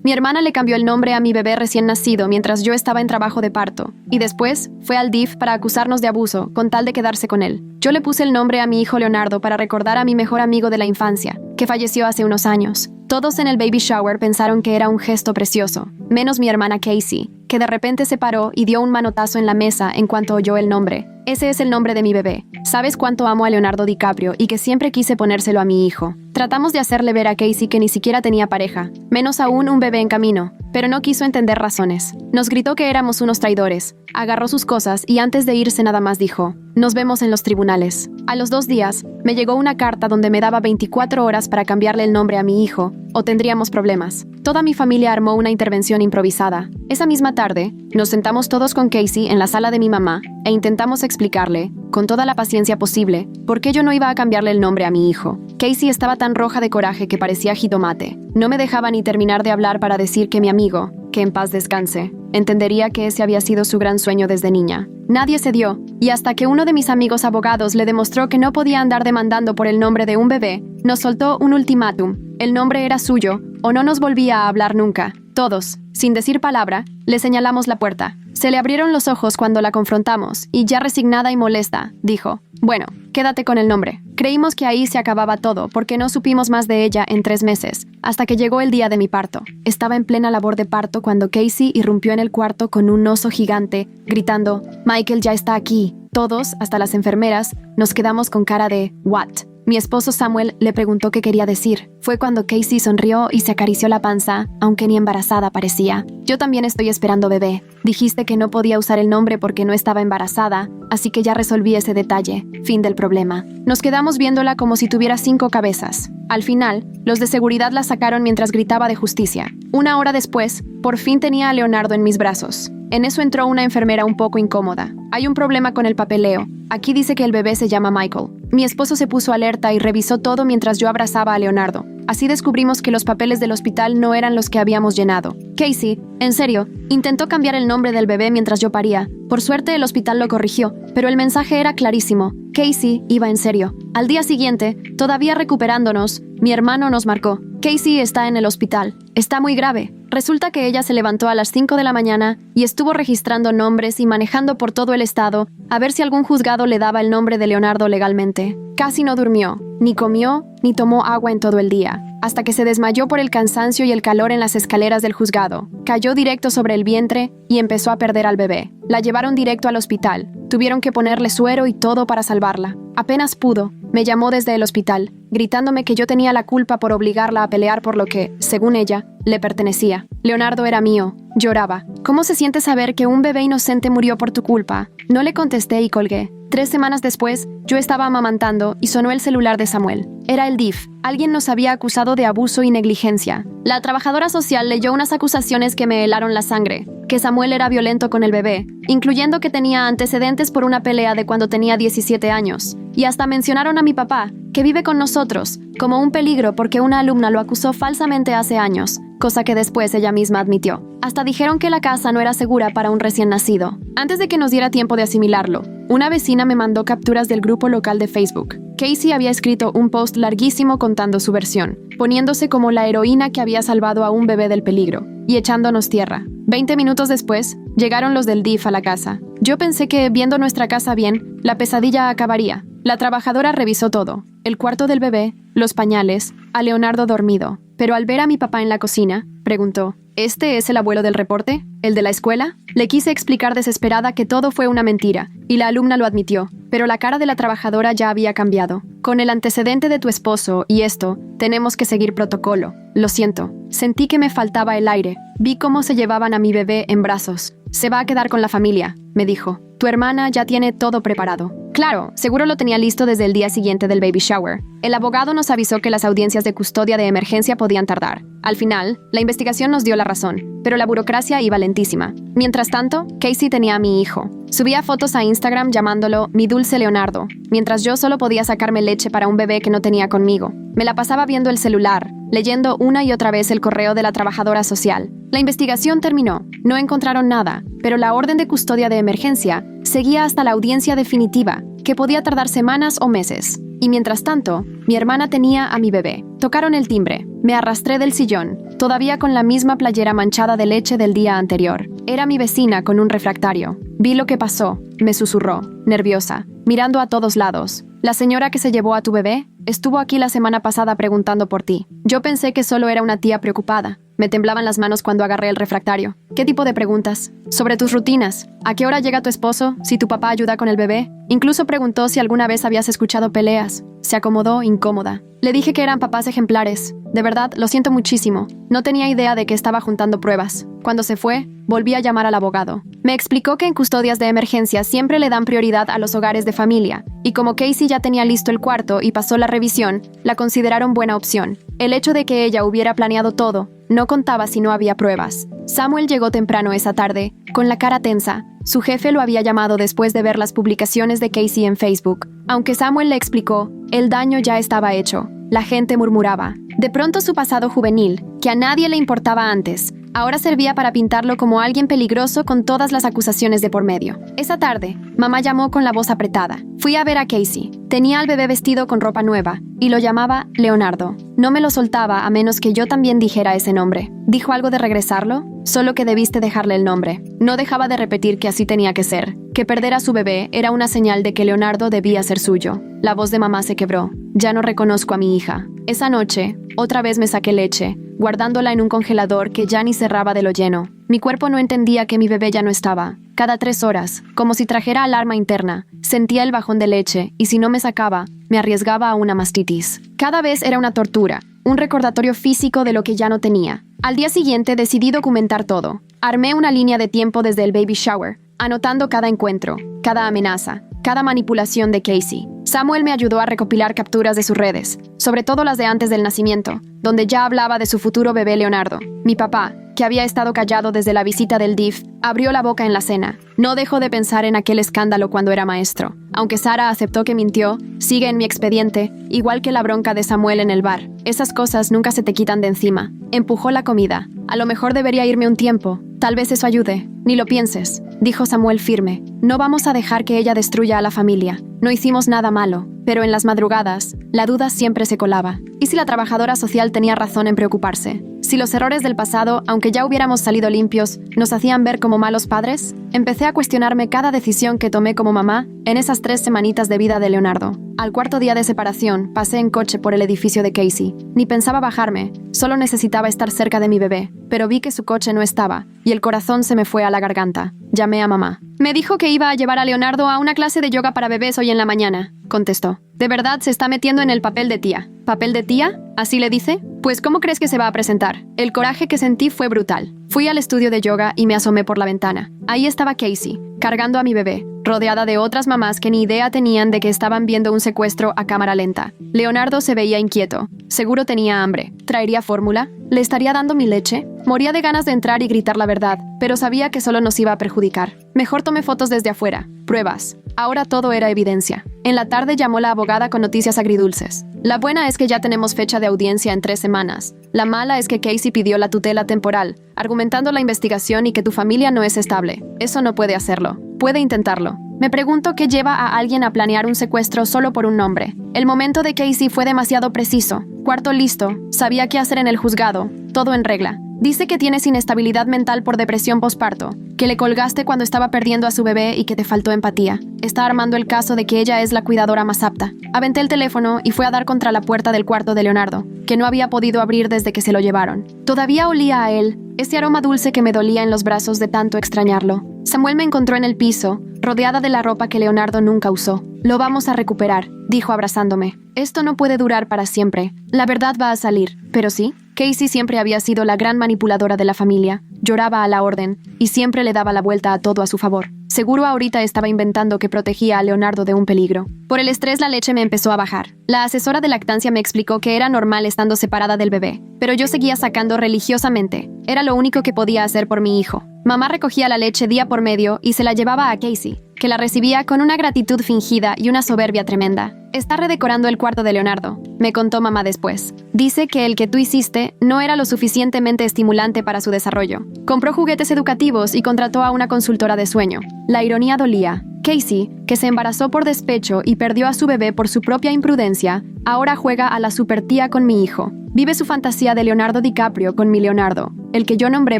Mi hermana le cambió el nombre a mi bebé recién nacido mientras yo estaba en trabajo de parto, y después fue al DIF para acusarnos de abuso, con tal de quedarse con él. Yo le puse el nombre a mi hijo Leonardo para recordar a mi mejor amigo de la infancia, que falleció hace unos años. Todos en el baby shower pensaron que era un gesto precioso, menos mi hermana Casey, que de repente se paró y dio un manotazo en la mesa en cuanto oyó el nombre. Ese es el nombre de mi bebé. ¿Sabes cuánto amo a Leonardo DiCaprio y que siempre quise ponérselo a mi hijo? Tratamos de hacerle ver a Casey que ni siquiera tenía pareja, menos aún un bebé en camino, pero no quiso entender razones. Nos gritó que éramos unos traidores, agarró sus cosas y antes de irse nada más dijo: "Nos vemos en los tribunales". A los 2 días, me llegó una carta donde me daba 24 horas para cambiarle el nombre a mi hijo, o tendríamos problemas. Toda mi familia armó una intervención improvisada. Esa misma tarde, nos sentamos todos con Casey en la sala de mi mamá e intentamos explicarle, con toda la paciencia posible, por qué yo no iba a cambiarle el nombre a mi hijo. Casey estaba tan roja de coraje que parecía jitomate. No me dejaba ni terminar de hablar para decir que mi amigo, que en paz descanse, entendería que ese había sido su gran sueño desde niña. Nadie cedió, y hasta que uno de mis amigos abogados le demostró que no podía andar demandando por el nombre de un bebé, nos soltó un ultimátum. El nombre era suyo, o no nos volvía a hablar nunca. Todos, sin decir palabra, le señalamos la puerta. Se le abrieron los ojos cuando la confrontamos, y ya resignada y molesta, dijo: "Bueno, quédate con el nombre". Creímos que ahí se acababa todo, porque no supimos más de ella en 3 meses, hasta que llegó el día de mi parto. Estaba en plena labor de parto cuando Casey irrumpió en el cuarto con un oso gigante, gritando: "Michael ya está aquí". Todos, hasta las enfermeras, nos quedamos con cara de ¿what? Mi esposo Samuel le preguntó qué quería decir. Fue cuando Casey sonrió y se acarició la panza, aunque ni embarazada parecía. "Yo también estoy esperando bebé. Dijiste que no podía usar el nombre porque no estaba embarazada, así que ya resolví ese detalle. Fin del problema". Nos quedamos viéndola como si tuviera 5 cabezas. Al final, los de seguridad la sacaron mientras gritaba de justicia. 1 hora después, por fin tenía a Leonardo en mis brazos. En eso entró una enfermera un poco incómoda. "Hay un problema con el papeleo. Aquí dice que el bebé se llama Michael". Mi esposo se puso alerta y revisó todo mientras yo abrazaba a Leonardo. Así descubrimos que los papeles del hospital no eran los que habíamos llenado. Casey, en serio, intentó cambiar el nombre del bebé mientras yo paría. Por suerte el hospital lo corrigió, pero el mensaje era clarísimo. Casey iba en serio. Al día siguiente, todavía recuperándonos, mi hermano nos marcó: "Casey está en el hospital. Está muy grave". Resulta que ella se levantó a las 5 de la mañana y estuvo registrando nombres y manejando por todo el estado a ver si algún juzgado le daba el nombre de Leonardo legalmente. Casi no durmió, ni comió, ni tomó agua en todo el día, hasta que se desmayó por el cansancio y el calor en las escaleras del juzgado. Cayó directo sobre el vientre y empezó a perder al bebé. La llevaron directo al hospital. Tuvieron que ponerle suero y todo para salvarla. Apenas pudo, me llamó desde el hospital, gritándome que yo tenía la culpa por obligarla a pelear por lo que, según ella, le pertenecía. Leonardo era mío. Lloraba. "¿Cómo se siente saber que un bebé inocente murió por tu culpa?". No le contesté y colgué. 3 semanas después, yo estaba amamantando y sonó el celular de Samuel. Era el DIF. Alguien nos había acusado de abuso y negligencia. La trabajadora social leyó unas acusaciones que me helaron la sangre. Que Samuel era violento con el bebé, incluyendo que tenía antecedentes por una pelea de cuando tenía 17 años. Y hasta mencionaron a mi papá, que vive con nosotros, como un peligro porque una alumna lo acusó falsamente hace años, cosa que después ella misma admitió. Hasta dijeron que la casa no era segura para un recién nacido. Antes de que nos diera tiempo de asimilarlo, una vecina me mandó capturas del grupo local de Facebook. Casey había escrito un post larguísimo contando su versión, poniéndose como la heroína que había salvado a un bebé del peligro, y echándonos tierra. 20 minutos después, llegaron los del DIF a la casa. Yo pensé que, viendo nuestra casa bien, la pesadilla acabaría. La trabajadora revisó todo: el cuarto del bebé, los pañales, a Leonardo dormido. Pero al ver a mi papá en la cocina, preguntó: ¿Este es el abuelo del reporte? ¿El de la escuela? Le quise explicar desesperada que todo fue una mentira, y la alumna lo admitió, pero la cara de la trabajadora ya había cambiado. Con el antecedente de tu esposo y esto, tenemos que seguir protocolo. Lo siento. Sentí que me faltaba el aire. Vi cómo se llevaban a mi bebé en brazos. Se va a quedar con la familia, me dijo. Tu hermana ya tiene todo preparado. Claro, seguro lo tenía listo desde el día siguiente del baby shower. El abogado nos avisó que las audiencias de custodia de emergencia podían tardar. Al final, la investigación nos dio la razón, pero la burocracia iba lentísima. Mientras tanto, Casey tenía a mi hijo. Subía fotos a Instagram llamándolo mi dulce Leonardo, mientras yo solo podía sacarme leche para un bebé que no tenía conmigo. Me la pasaba viendo el celular, leyendo una y otra vez el correo de la trabajadora social. La investigación terminó, no encontraron nada, pero la orden de custodia de emergencia seguía hasta la audiencia definitiva, que podía tardar semanas o meses. y mientras tanto, mi hermana tenía a mi bebé. Tocaron el timbre. Me arrastré del sillón, todavía con la misma playera manchada de leche del día anterior. Era mi vecina con un refractario. Vi lo que pasó, me susurró, nerviosa, mirando a todos lados. La señora que se llevó a tu bebé estuvo aquí la semana pasada preguntando por ti. Yo pensé que solo era una tía preocupada. Me temblaban las manos cuando agarré el refractario. ¿Qué tipo de preguntas? Sobre tus rutinas. ¿A qué hora llega tu esposo? ¿Si tu papá ayuda con el bebé? Incluso preguntó si alguna vez habías escuchado peleas. Se acomodó incómoda. Le dije que eran papás ejemplares. De verdad, lo siento muchísimo. No tenía idea de que estaba juntando pruebas. Cuando se fue, volví a llamar al abogado. Me explicó que en custodias de emergencia siempre le dan prioridad a los hogares de familia, y como Casey ya tenía listo el cuarto y pasó la revisión, la consideraron buena opción. El hecho de que ella hubiera planeado todo no contaba si no había pruebas. Samuel llegó temprano esa tarde, con la cara tensa. Su jefe lo había llamado después de ver las publicaciones de Casey en Facebook. Aunque Samuel le explicó, el daño ya estaba hecho. La gente murmuraba. De pronto su pasado juvenil, que a nadie le importaba antes, ahora servía para pintarlo como alguien peligroso con todas las acusaciones de por medio. Esa tarde, mamá llamó con la voz apretada. Fui a ver a Casey. Tenía al bebé vestido con ropa nueva y lo llamaba Leonardo. No me lo soltaba a menos que yo también dijera ese nombre. ¿Dijo algo de regresarlo? Solo que debiste dejarle el nombre. No dejaba de repetir que así tenía que ser, que perder a su bebé era una señal de que Leonardo debía ser suyo. La voz de mamá se quebró. Ya no reconozco a mi hija. Esa noche, otra vez me saqué leche, guardándola en un congelador que ya ni cerraba de lo lleno. Mi cuerpo no entendía que mi bebé ya no estaba. Cada 3 horas, como si trajera alarma interna, sentía el bajón de leche y si no me sacaba, me arriesgaba a una mastitis. Cada vez era una tortura, un recordatorio físico de lo que ya no tenía. Al día siguiente decidí documentar todo. Armé una línea de tiempo desde el baby shower, anotando cada encuentro, cada amenaza, cada manipulación de Casey. Samuel me ayudó a recopilar capturas de sus redes, sobre todo las de antes del nacimiento, donde ya hablaba de su futuro bebé Leonardo. Mi papá, que había estado callado desde la visita del DIF, abrió la boca en la cena. No dejó de pensar en aquel escándalo cuando era maestro. Aunque Sara aceptó que mintió, sigue en mi expediente, igual que la bronca de Samuel en el bar. Esas cosas nunca se te quitan de encima. Empujó la comida. A lo mejor debería irme un tiempo. Tal vez eso ayude. Ni lo pienses, dijo Samuel firme. No vamos a dejar que ella destruya a la familia. No hicimos nada malo, pero en las madrugadas, la duda siempre se colaba. ¿Y si la trabajadora social tenía razón en preocuparse? Si los errores del pasado, aunque ya hubiéramos salido limpios, nos hacían ver como malos padres, empecé a cuestionarme cada decisión que tomé como mamá en esas 3 semanitas de vida de Leonardo. Al 4.º día de separación, pasé en coche por el edificio de Casey. Ni pensaba bajarme, solo necesitaba estar cerca de mi bebé, pero vi que su coche no estaba, y el corazón se me fue a la garganta. Llamé a mamá. Me dijo que iba a llevar a Leonardo a una clase de yoga para bebés hoy en la mañana, contestó. De verdad se está metiendo en el papel de tía. ¿Papel de tía? ¿Así le dice? Pues ¿cómo crees que se va a presentar? El coraje que sentí fue brutal. Fui al estudio de yoga y me asomé por la ventana. Ahí estaba Casey, cargando a mi bebé, rodeada de otras mamás que ni idea tenían de que estaban viendo un secuestro a cámara lenta. Leonardo se veía inquieto. Seguro tenía hambre. ¿Traería fórmula? ¿Le estaría dando mi leche? Moría de ganas de entrar y gritar la verdad, pero sabía que solo nos iba a perjudicar. Mejor tomé fotos desde afuera. Pruebas. Ahora todo era evidencia. En la tarde llamó la abogada con noticias agridulces. La buena es que ya tenemos fecha de audiencia en 3 semanas. La mala es que Casey pidió la tutela temporal, argumentando la investigación y que tu familia no es estable. Eso no puede hacerlo. Puede intentarlo. Me pregunto qué lleva a alguien a planear un secuestro solo por un nombre. El momento de Casey fue demasiado preciso. Cuarto listo. Sabía qué hacer en el juzgado. Todo en regla. Dice que tienes inestabilidad mental por depresión posparto, que le colgaste cuando estaba perdiendo a su bebé y que te faltó empatía. Está armando el caso de que ella es la cuidadora más apta. Aventé el teléfono y fue a dar contra la puerta del cuarto de Leonardo, que no había podido abrir desde que se lo llevaron. Todavía olía a él, ese aroma dulce que me dolía en los brazos de tanto extrañarlo. Samuel me encontró en el piso, rodeada de la ropa que Leonardo nunca usó. Lo vamos a recuperar, dijo abrazándome. Esto no puede durar para siempre. La verdad va a salir. ¿Pero sí? Casey siempre había sido la gran manipuladora de la familia. Lloraba a la orden y siempre le daba la vuelta a todo a su favor. Seguro ahorita estaba inventando que protegía a Leonardo de un peligro. Por el estrés la leche me empezó a bajar. La asesora de lactancia me explicó que era normal estando separada del bebé, pero yo seguía sacando religiosamente. Era lo único que podía hacer por mi hijo. Mamá recogía la leche día por medio y se la llevaba a Casey, que la recibía con una gratitud fingida y una soberbia tremenda. Está redecorando el cuarto de Leonardo, me contó mamá después. Dice que el que tú hiciste no era lo suficientemente estimulante para su desarrollo. Compró juguetes educativos y contrató a una consultora de sueño. La ironía dolía. Casey, que se embarazó por despecho y perdió a su bebé por su propia imprudencia, ahora juega a la supertía con mi hijo. Vive su fantasía de Leonardo DiCaprio con mi Leonardo, el que yo nombré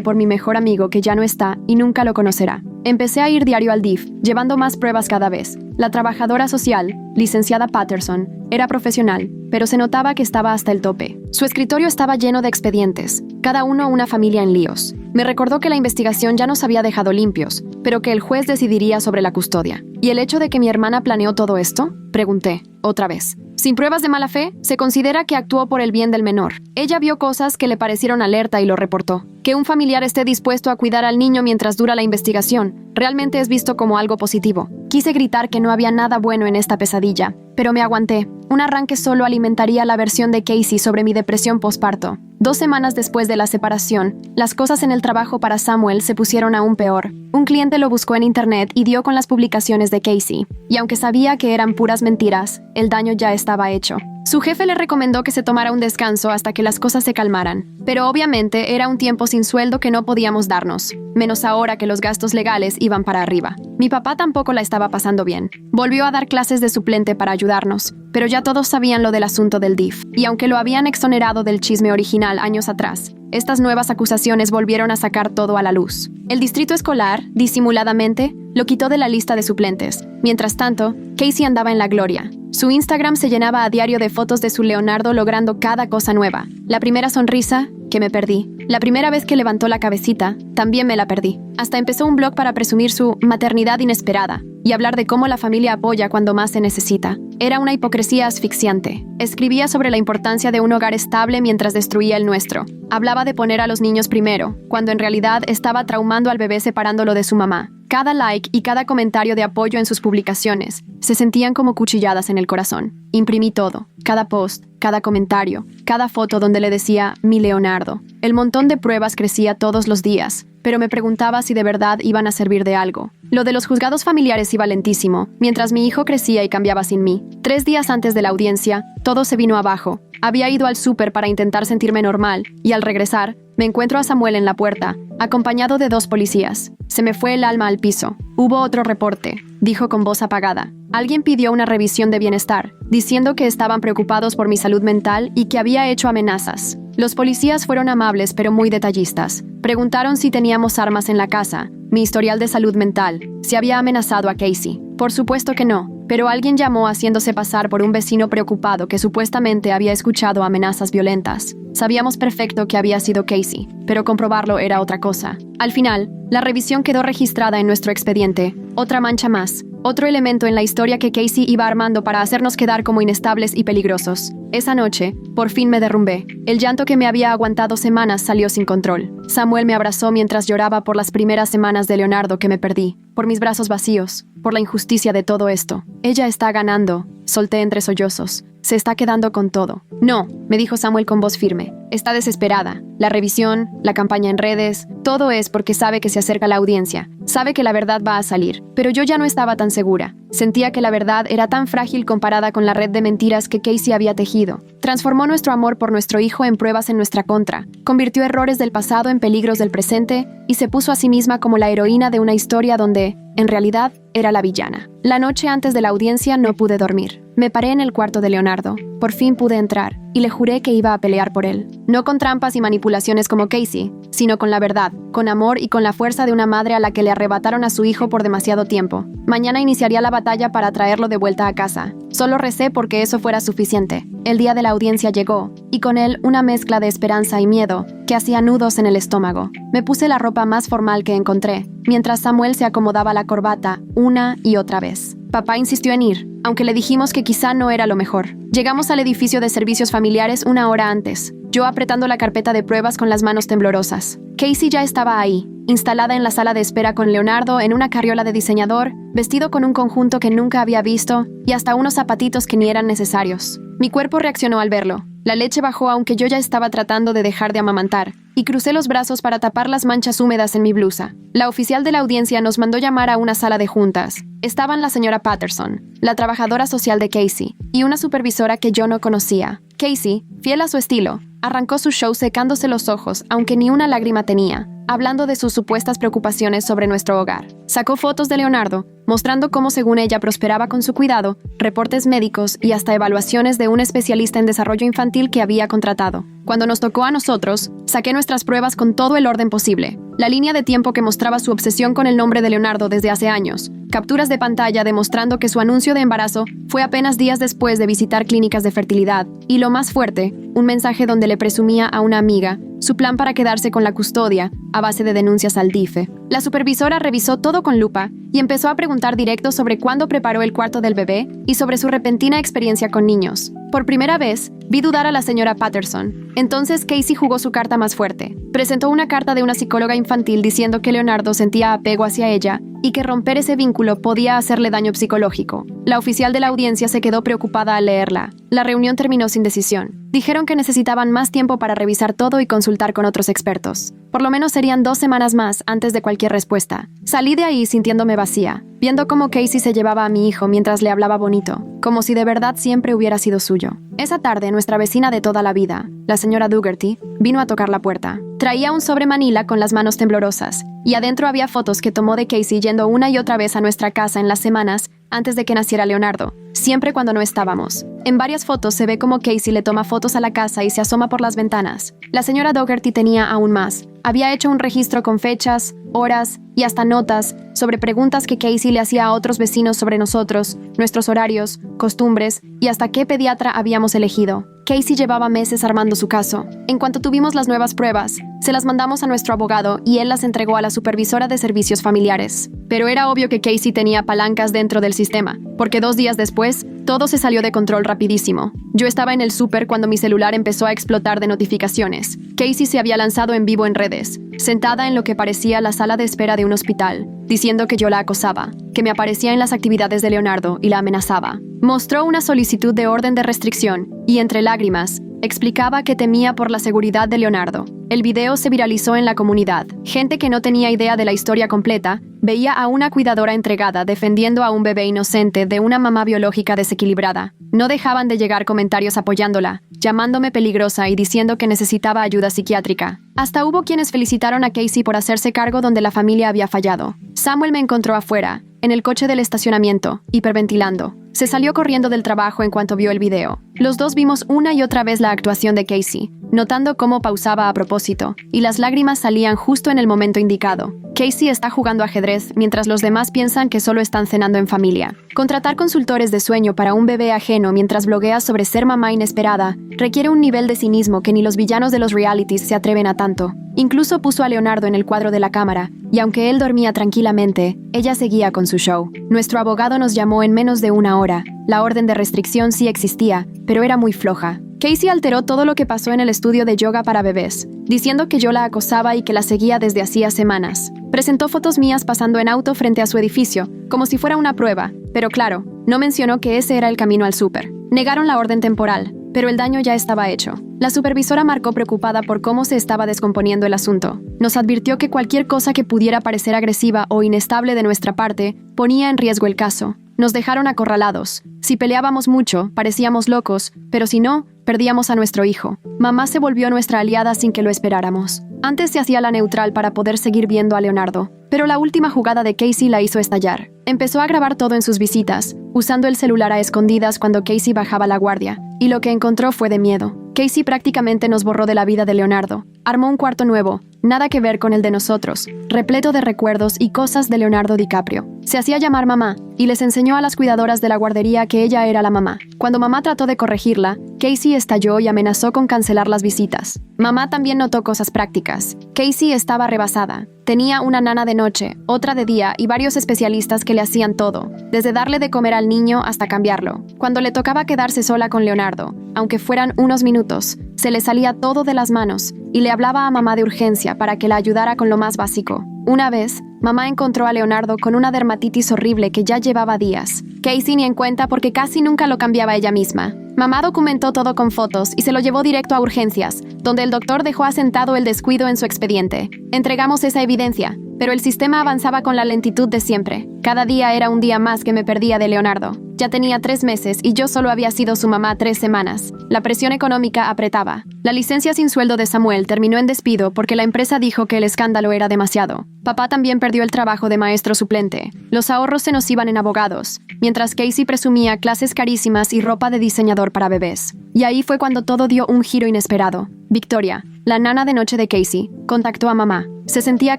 por mi mejor amigo que ya no está y nunca lo conocerá. Empecé a ir diario al DIF, llevando más pruebas cada vez. La trabajadora social, licenciada Patterson, era profesional, pero se notaba que estaba hasta el tope. Su escritorio estaba lleno de expedientes, cada uno una familia en líos. Me recordó que la investigación ya nos había dejado limpios, pero que el juez decidiría sobre la custodia. ¿Y el hecho de que mi hermana planeó todo esto? Pregunté, otra vez. Sin pruebas de mala fe, se considera que actuó por el bien del menor. Ella vio cosas que le parecieron alerta y lo reportó. Que un familiar esté dispuesto a cuidar al niño mientras dura la investigación realmente es visto como algo positivo. Quise gritar que no había nada bueno en esta pesadilla, pero me aguanté. Un arranque solo alimentaría la versión de Casey sobre mi depresión posparto. 2 semanas después de la separación, las cosas en el trabajo para Samuel se pusieron aún peor. Un cliente lo buscó en internet y dio con las publicaciones de Casey. Y aunque sabía que eran puras mentiras, el daño ya estaba hecho. Su jefe le recomendó que se tomara un descanso hasta que las cosas se calmaran. Pero obviamente era un tiempo sin sueldo que no podíamos darnos, menos ahora que los gastos legales iban para arriba. Mi papá tampoco la estaba pasando bien. Volvió a dar clases de suplente para ayudarnos, pero ya todos sabían lo del asunto del DIF. Y aunque lo habían exonerado del chisme original años atrás, estas nuevas acusaciones volvieron a sacar todo a la luz. El distrito escolar, disimuladamente, lo quitó de la lista de suplentes. Mientras tanto, Casey andaba en la gloria. Su Instagram se llenaba a diario de fotos de su Leonardo logrando cada cosa nueva. La primera sonrisa, que me perdí. La primera vez que levantó la cabecita, también me la perdí. Hasta empezó un blog para presumir su maternidad inesperada y hablar de cómo la familia apoya cuando más se necesita. Era una hipocresía asfixiante. Escribía sobre la importancia de un hogar estable mientras destruía el nuestro. Hablaba de poner a los niños primero, cuando en realidad estaba traumando al bebé separándolo de su mamá. Cada like y cada comentario de apoyo en sus publicaciones se sentían como cuchilladas en el corazón. Imprimí todo, cada post, cada comentario, cada foto donde le decía mi Leonardo. El montón de pruebas crecía todos los días, pero me preguntaba si de verdad iban a servir de algo. Lo de los juzgados familiares iba lentísimo, mientras mi hijo crecía y cambiaba sin mí. 3 días antes de la audiencia, todo se vino abajo. Había ido al súper para intentar sentirme normal, y al regresar, me encuentro a Samuel en la puerta, acompañado de 2 policías. Se me fue el alma al piso. Hubo otro reporte, dijo con voz apagada. Alguien pidió una revisión de bienestar, diciendo que estaban preocupados por mi salud mental y que había hecho amenazas. Los policías fueron amables pero muy detallistas. Preguntaron si teníamos armas en la casa, mi historial de salud mental, si había amenazado a Casey. Por supuesto que no, pero alguien llamó haciéndose pasar por un vecino preocupado que supuestamente había escuchado amenazas violentas. Sabíamos perfecto que había sido Casey, pero comprobarlo era otra cosa. Al final, la revisión quedó registrada en nuestro expediente. Otra mancha más, otro elemento en la historia que Casey iba armando para hacernos quedar como inestables y peligrosos. Esa noche, por fin me derrumbé. El llanto que me había aguantado semanas salió sin control. Samuel me abrazó mientras lloraba por las primeras semanas de Leonardo que me perdí, por mis brazos vacíos, por la injusticia de todo esto. Ella está ganando, solté entre sollozos. Se está quedando con todo. No, me dijo Samuel con voz firme. Está desesperada. La revisión, la campaña en redes, todo es porque sabe que se acerca la audiencia. Sabe que la verdad va a salir. Pero yo ya no estaba tan segura. Sentía que la verdad era tan frágil comparada con la red de mentiras que Casey había tejido. Transformó nuestro amor por nuestro hijo en pruebas en nuestra contra. Convirtió errores del pasado en peligros del presente y se puso a sí misma como la heroína de una historia donde, en realidad, era la villana. La noche antes de la audiencia no pude dormir. Me paré en el cuarto de Leonardo. Por fin pude entrar, y le juré que iba a pelear por él. No con trampas y manipulaciones como Casey, sino con la verdad, con amor y con la fuerza de una madre a la que le arrebataron a su hijo por demasiado tiempo. Mañana iniciaría la batalla para traerlo de vuelta a casa. Solo recé porque eso fuera suficiente. El día de la audiencia llegó, y con él una mezcla de esperanza y miedo que hacía nudos en el estómago. Me puse la ropa más formal que encontré, mientras Samuel se acomodaba la corbata una y otra vez. Papá insistió en ir, aunque le dijimos que quizá no era lo mejor. Llegamos al edificio de servicios familiares 1 hora antes, yo apretando la carpeta de pruebas con las manos temblorosas. Casey ya estaba ahí, instalada en la sala de espera con Leonardo en una carriola de diseñador, vestido con un conjunto que nunca había visto y hasta unos zapatitos que ni eran necesarios. Mi cuerpo reaccionó al verlo. La leche bajó aunque yo ya estaba tratando de dejar de amamantar, y crucé los brazos para tapar las manchas húmedas en mi blusa. La oficial de la audiencia nos mandó llamar a una sala de juntas. Estaban la señora Patterson, la trabajadora social de Casey, y una supervisora que yo no conocía. Casey, fiel a su estilo, arrancó su show secándose los ojos, aunque ni una lágrima tenía, hablando de sus supuestas preocupaciones sobre nuestro hogar. Sacó fotos de Leonardo, mostrando cómo según ella prosperaba con su cuidado, reportes médicos y hasta evaluaciones de un especialista en desarrollo infantil que había contratado. Cuando nos tocó a nosotros, saqué nuestras pruebas con todo el orden posible. La línea de tiempo que mostraba su obsesión con el nombre de Leonardo desde hace años, capturas de pantalla demostrando que su anuncio de embarazo fue apenas días después de visitar clínicas de fertilidad, y lo más fuerte, un mensaje donde le presumía a una amiga su plan para quedarse con la custodia a base de denuncias al DIF. La supervisora revisó todo con lupa y empezó a preguntar directo sobre cuándo preparó el cuarto del bebé y sobre su repentina experiencia con niños. Por primera vez, vi dudar a la señora Patterson. Entonces Casey jugó su carta más fuerte. Presentó una carta de una psicóloga infantil diciendo que Leonardo sentía apego hacia ella y que romper ese vínculo podía hacerle daño psicológico. La oficial de la audiencia se quedó preocupada al leerla. La reunión terminó sin decisión. Dijeron que necesitaban más tiempo para revisar todo y consultar con otros expertos. Por lo menos serían 2 semanas más antes de cualquier respuesta. Salí de ahí sintiéndome vacía, viendo cómo Casey se llevaba a mi hijo mientras le hablaba bonito, como si de verdad siempre hubiera sido suyo. Esa tarde, nuestra vecina de toda la vida, la señora Dougherty, vino a tocar la puerta. Traía un sobre manila con las manos temblorosas, y adentro había fotos que tomó de Casey yendo una y otra vez a nuestra casa en las semanas antes de que naciera Leonardo, siempre cuando no estábamos. En varias fotos se ve como Casey le toma fotos a la casa y se asoma por las ventanas. La señora Dougherty tenía aún más. Había hecho un registro con fechas, horas y hasta notas sobre preguntas que Casey le hacía a otros vecinos sobre nosotros, nuestros horarios, costumbres y hasta qué pediatra habíamos elegido. Casey llevaba meses armando su caso. En cuanto tuvimos las nuevas pruebas, se las mandamos a nuestro abogado y él las entregó a la supervisora de servicios familiares. Pero era obvio que Casey tenía palancas dentro del sistema, porque 2 días después, todo se salió de control rapidísimo. Yo estaba en el súper cuando mi celular empezó a explotar de notificaciones. Casey se había lanzado en vivo en redes, sentada en lo que parecía la sala de espera de un hospital, diciendo que yo la acosaba, que me aparecía en las actividades de Leonardo y la amenazaba. Mostró una solicitud de orden de restricción y, entre lágrimas, explicaba que temía por la seguridad de Leonardo. El video se viralizó en la comunidad. Gente que no tenía idea de la historia completa veía a una cuidadora entregada defendiendo a un bebé inocente de una mamá biológica desequilibrada. No dejaban de llegar comentarios apoyándola, llamándome peligrosa y diciendo que necesitaba ayuda psiquiátrica. Hasta hubo quienes felicitaron a Casey por hacerse cargo donde la familia había fallado. Samuel me encontró afuera, en el coche del estacionamiento, hiperventilando. Se salió corriendo del trabajo en cuanto vio el video. Los dos vimos una y otra vez la actuación de Casey, notando cómo pausaba a propósito, y las lágrimas salían justo en el momento indicado. Casey está jugando ajedrez mientras los demás piensan que solo están cenando en familia. Contratar consultores de sueño para un bebé ajeno mientras blogueas sobre ser mamá inesperada requiere un nivel de cinismo que ni los villanos de los realities se atreven a tanto. Incluso puso a Leonardo en el cuadro de la cámara, y aunque él dormía tranquilamente, ella seguía con su show. Nuestro abogado nos llamó en menos de 1 hora. La orden de restricción sí existía, pero era muy floja. Casey alteró todo lo que pasó en el estudio de yoga para bebés, diciendo que yo la acosaba y que la seguía desde hacía semanas. Presentó fotos mías pasando en auto frente a su edificio, como si fuera una prueba, pero claro, no mencionó que ese era el camino al súper. Negaron la orden temporal, pero el daño ya estaba hecho. La supervisora marcó preocupada por cómo se estaba descomponiendo el asunto. Nos advirtió que cualquier cosa que pudiera parecer agresiva o inestable de nuestra parte ponía en riesgo el caso. Nos dejaron acorralados. Si peleábamos mucho, parecíamos locos, pero si no, perdíamos a nuestro hijo. Mamá se volvió nuestra aliada sin que lo esperáramos. Antes se hacía la neutral para poder seguir viendo a Leonardo, pero la última jugada de Casey la hizo estallar. Empezó a grabar todo en sus visitas, usando el celular a escondidas cuando Casey bajaba la guardia, y lo que encontró fue de miedo. Casey prácticamente nos borró de la vida de Leonardo. Armó un cuarto nuevo, nada que ver con el de nosotros, repleto de recuerdos y cosas de Leonardo DiCaprio. Se hacía llamar mamá, y les enseñó a las cuidadoras de la guardería que ella era la mamá. Cuando mamá trató de corregirla, Casey estalló y amenazó con cancelar las visitas. Mamá también notó cosas prácticas. Casey estaba rebasada. Tenía una nana de noche, otra de día y varios especialistas que le hacían todo, desde darle de comer al niño hasta cambiarlo. Cuando le tocaba quedarse sola con Leonardo, aunque fueran unos minutos, se le salía todo de las manos y le hablaba a mamá de urgencia para que la ayudara con lo más básico. Una vez, mamá encontró a Leonardo con una dermatitis horrible que ya llevaba días. Casey ni en cuenta porque casi nunca lo cambiaba ella misma. Mamá documentó todo con fotos y se lo llevó directo a urgencias, donde el doctor dejó asentado el descuido en su expediente. Entregamos esa evidencia, pero el sistema avanzaba con la lentitud de siempre. Cada día era un día más que me perdía de Leonardo. Ya tenía 3 meses y yo solo había sido su mamá 3 semanas. La presión económica apretaba. La licencia sin sueldo de Samuel terminó en despido porque la empresa dijo que el escándalo era demasiado. Papá también perdió el trabajo de maestro suplente. Los ahorros se nos iban en abogados, mientras Casey presumía clases carísimas y ropa de diseñador para bebés. Y ahí fue cuando todo dio un giro inesperado. Victoria, la nana de noche de Casey, contactó a mamá. Se sentía